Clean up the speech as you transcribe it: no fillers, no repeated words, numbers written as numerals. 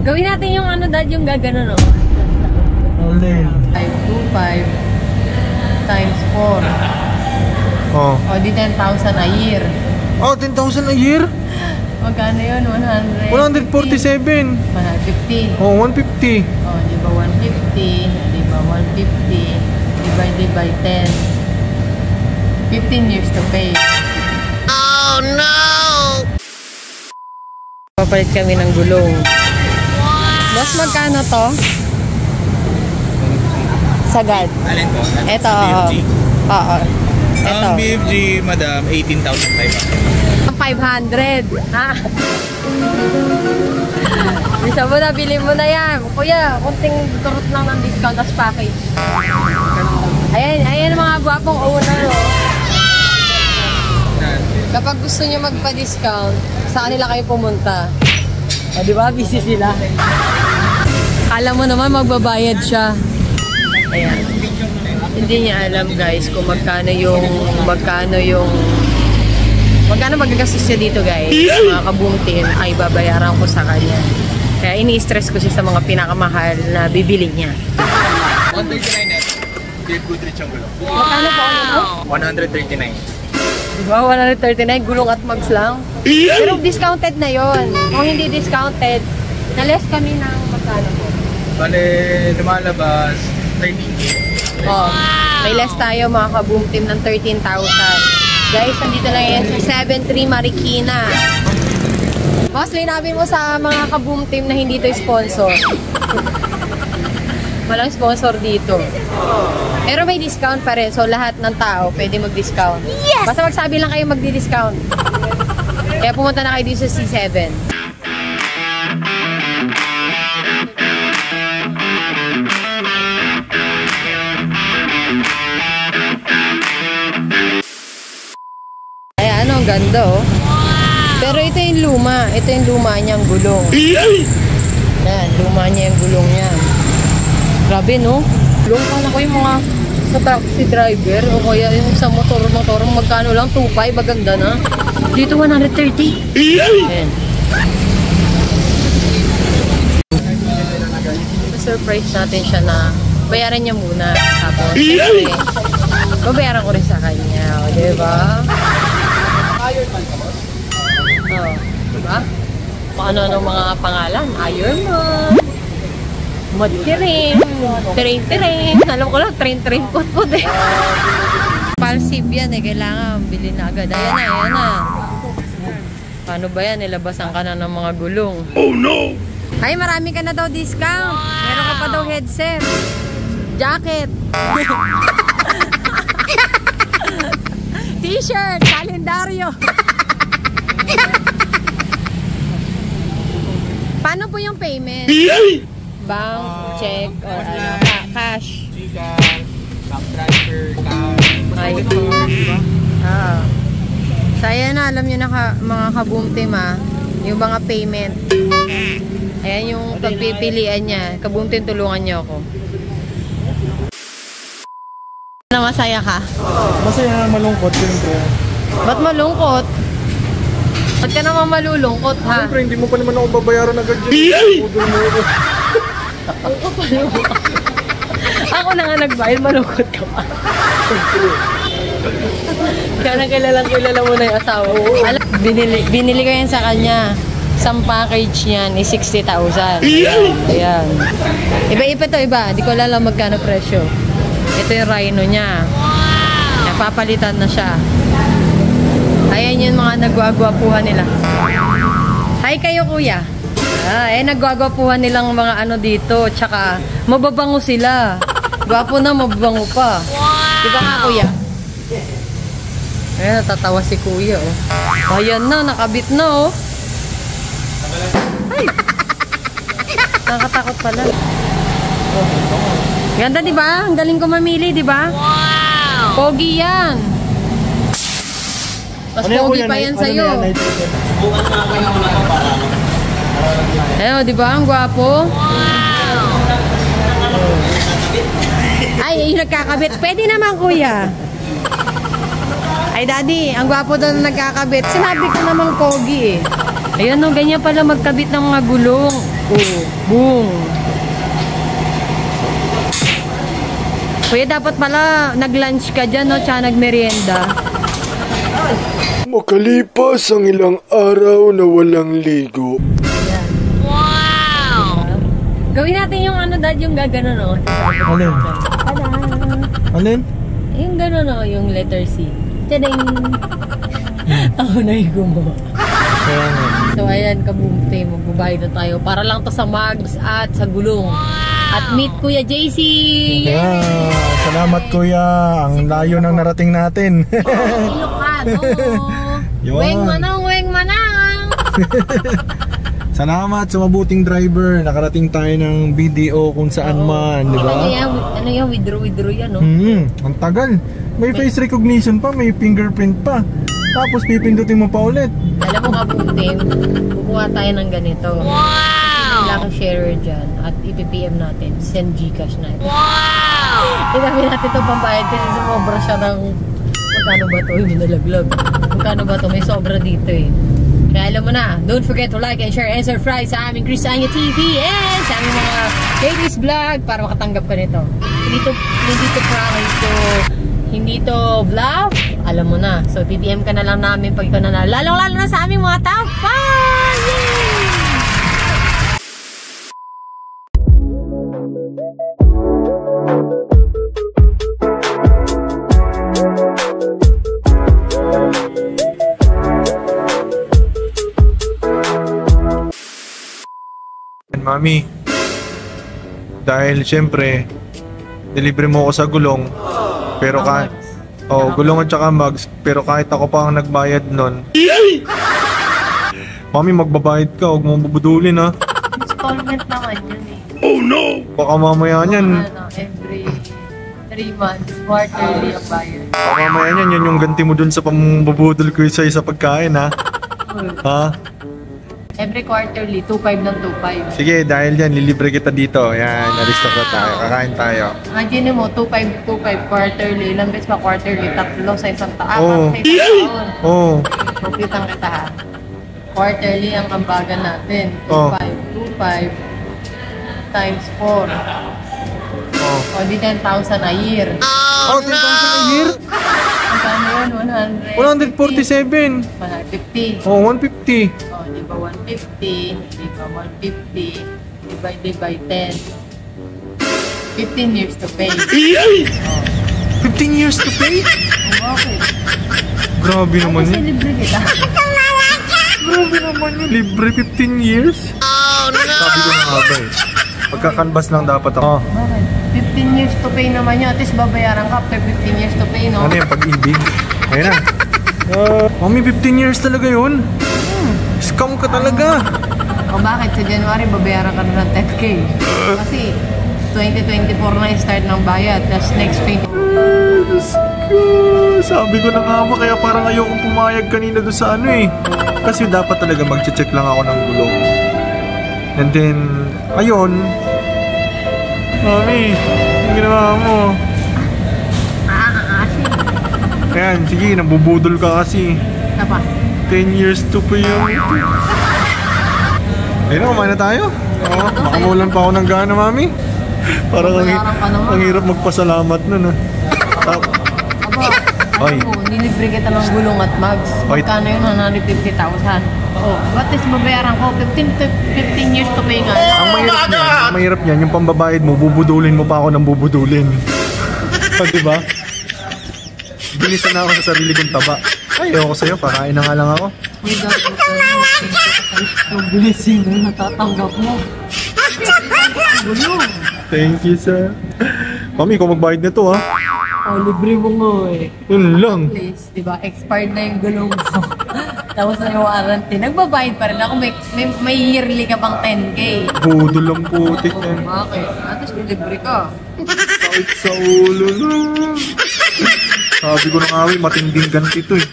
Gawin natin yung ano, dad, yung gagano, no? Alin? 525 times 4. Oh. O, di 10,000 a year. Oh, 10,000 a year? Magkano yun? 100? 147. 150. Oh, 150. O, di ba 150? Di ba 150? Divided by 10. 15 years to pay. Oh, no! Papalit kami ng gulong. Boss, magkano to? Sagad. Alin po? Ito, BFG? oo. Ito. Ang BFG, madam, 18,500. 500. Ha? Bisa mo na, bili mo na yan. Kuya, kunting turot lang ng discount as package. Ayan mga gwapong owner. Oh. Kapag gusto nyo magpa-discount, sa kanila kayo pumunta. O, di ba? Busy sila. Kala mo naman magbabayad siya. Ayan. Hindi niya alam, guys, kung magkano magagastos siya dito, guys. Mga kaboom team ay babayaran ko sa kanya. Kaya ini-stress ko siya sa mga pinakamahal na bibili niya. 139 net. Deep Goodrich ang gulong. Magkano po ano? 139. Diba? 139, gulong at mags lang. Pero discounted na yon. Kung hindi discounted, na-less kami ng magkano po. Bale, lumalabas 13K. Oh, may less tayo mga kaboom team ng 13,000. Guys, nandito lang yan sa 73 Marikina. Boss, linawin mo sa mga kaboom team na hindi to sponsor. Walang sponsor dito. Pero may discount pa rin. So, lahat ng tao pwede mag-discount. Yes! Basta magsabi lang kayo magdi-discount. Kaya pumunta na kayo dito sa C7. Ayan, ang ganda, oh. Pero ito yung luma. Ito yung luma niyang gulong. Ayan, luma niya yung gulong niya. Grabe, no? Gulong pa na ko yung mga sa taxi driver o kaya yung sa motor magkano lang? 2.5, maganda na. Dito 130. Ayan. Surprise natin siya na bayaran niya muna. Tapos, siyempre, babayaran ko rin sa kanya. O, diba? Oh, diba? Paano mga pangalan? Ironman, Modkirin, Train. Alam ko lang, Train, put eh. Palsib yan eh, kailangan bilhin na agad. Ayan na. Paano ba yan? Nilabasan ka na ng mga gulong. Oh no! Ay, marami ka na daw discount. Meron ka pa daw headset, jacket, t-shirt, kalendaryo. Paano po yung payment? Bank, check, or ano, cash? Gcash, bank transfer, cash. Ay, so, ayan na, alam nyo na mga kaboom team yung mga payment. Ayan yung pagpipilian niya. Kaboom team, tulungan nyo ako. Na masaya ka? Masaya na malungkot, siyempre. Ba't malungkot? Ba't ka naman malulungkot, ha? Siyempre, hindi mo pa naman ako babayaran agad dyan. Udol mo ako. Ako na nga nagbayad, malungkot ka pa. Kaya na kilala mo na yung asawa. Binili ko yan sa kanya. Isang package niyan is 60,000. Ayan. Iba-iba to, iba. Hindi ko alam magkano presyo. Ito yung Rhino niya. Napapalitan na siya. Ayan yung mga nagwagwapuhan nila. Hi kayo, kuya. Nagwagwapuhan nilang mga ano dito. Tsaka, mababango sila. Gwapo na, mababango pa. Diba nga, kuya? Ayan, natatawa si kuya, oh. Ayan na, nakabit na, oh. Ay! Nakatakot pala. Oh. Ganda, diba? Ang galing ko mamili, diba? Wow! Pogi yan. Mas pogi pa yan sa'yo. Ayun, diba? Ang gwapo. Wow! Ay, yung nagkakabit. Pwede naman, kuya. Ay, daddy, ang gwapo doon na nagkakabit. Sinabi ko namang pogi eh. Ayan, no, ganyan pala magkabit ng mga gulong. Oo. Boom. Kuya, dapat pala nag-lunch ka dyan, no? Tsaka nag-merienda. Makalipas ang ilang araw na walang ligo. Ayan. Wow! Gawin natin yung ano, Dad, yung gagano, no? Alin? Tada! Alin? Yung gano'n, no? Yung letter C. Tadang! Ako na yung gumawa. Kaya nga. So, ayan, kabumte, magbabayad na tayo. Para lang to sa mugs at sa gulong. At meet Kuya JC! Kaya, salamat kuya. Ang layo ng narating natin. Ilocado! Yun. Weng manang, weng manang! Salamat sa mabuting driver. Nakarating tayo ng BDO kung saan man, di ba? Ano yan? Withdraw yan, no? Ang tagal. May face recognition pa, may fingerprint pa. Tapos pipindutin mo pa ulit. Alam mo kabumte, kukuha tayo ng ganito. Wow! Wala kang sharer dyan at ipipm natin. Send Gcash na ito. Wow! Inamin natin ito pambayad kasi sumobra siya ng magkano ba ito? Hindi nalaglag. Magkano ba ito? May sobra dito eh. Kaya alam mo na, don't forget to like and share and subscribe sa aming Chris Anya TV and sa aming mga ladies vlog para makatanggap ka nito. Hindi to prank to, hindi to vlog, alam mo na. So, TTM ka na lang namin pag ikaw na lalong-lalo na sa aming mga top 5! Yay! Mami, dahil syempre delivery mo ako sa gulong, pero gulong at saka mugs, pero kahit ako pa ang nagbayad nun. Mami, magbabayad ka, huwag mo bubudulin ha. Installment naman yun eh. Oh no! Baka mamaya niyan, Every 3 months, quarterly ang bayad. baka mamaya niyan, yun yung ganti mo dun sa pambubudol ko sa pagkain ha. Ha? Every quarterly, 2.5 ng 2.5. Sige, dahil dyan, lilibre kita dito. Yan, aristocrat tayo, kakain tayo. Imagine mo, 2.5 quarterly. Ilang beses pa quarterly? 3 sa isang taon. Oo. Sa isang taon. Oo. Kumpitang kita ha. Quarterly ang ambagan natin. 2.5. Oh. 2.5 times 4. Oh. O di 10,000 a year. Oh, 10,000 a year? Magkano yun? 147. 150. Oh, 150. O, di ba 150? Di ba 150? Divided by 10. 15 years to pay. 15 years to pay? Okay. Grabe naman Kasi yun. libre kita. Grabe naman yun. Libre 15 years? Oh, no! Sabi ko na nga ba eh. Pagkakanbas lang dapat ako. Bakit? 15 years to pay naman yun. At least babayaran ka after 15 years to pay, no? Ano yung pag-ibig? Ayun na. Mami, 15 years talaga yun. Scam ka talaga. O bakit? Sa January, babayaran ka na ng 10K. Kasi 2024 na yung start ng bayad. Tapos next 20... Diyos ko. Sabi ko na nga ba, kaya parang ayokong pumayag kanina doon sa ano eh. Kasi dapat talaga mag-check lang ako ng gulong. And then, ayun. Mami, ang ginawa mo. Ayan, sige, nabubudol ka kasi. Ano pa? 10 years to pay yun. Ayun, kumain na tayo. Oo, makamulan pa ako ng gana, Mami. Parang Bayaran ka naman. ang hirap magpasalamat nun ah. Aba, Oy. ano mo, nilibre kita ng gulong at mugs. Oy. Magkano yun? 150,000. Oh, what is babayaran ko? 15 years to pay nga. Ang mahirap niyan, yung pambabayad mo, bubudulin mo pa ako ng bubudulin. Diba? Bilisan na ako sa sarili kong taba. Ay, ayoko sa'yo, pakain na nga lang ako. May gagawin ko yung blessing na natatanggap mo. Gulong. Thank you, sir. Mami, ikaw magbayad na to ha. Oh, libre mo nga eh. Yun lang. Please, di ba? Expired na yung gulong ko. Tapos na yung warranty. Nagbabayad pa rin ako. May yearly ka pang 10K. Budol ang putik Oh, yan. bakit? At least libre ka. Sakit sa ulo na. Sabi ko na nga, matinding ganti to eh.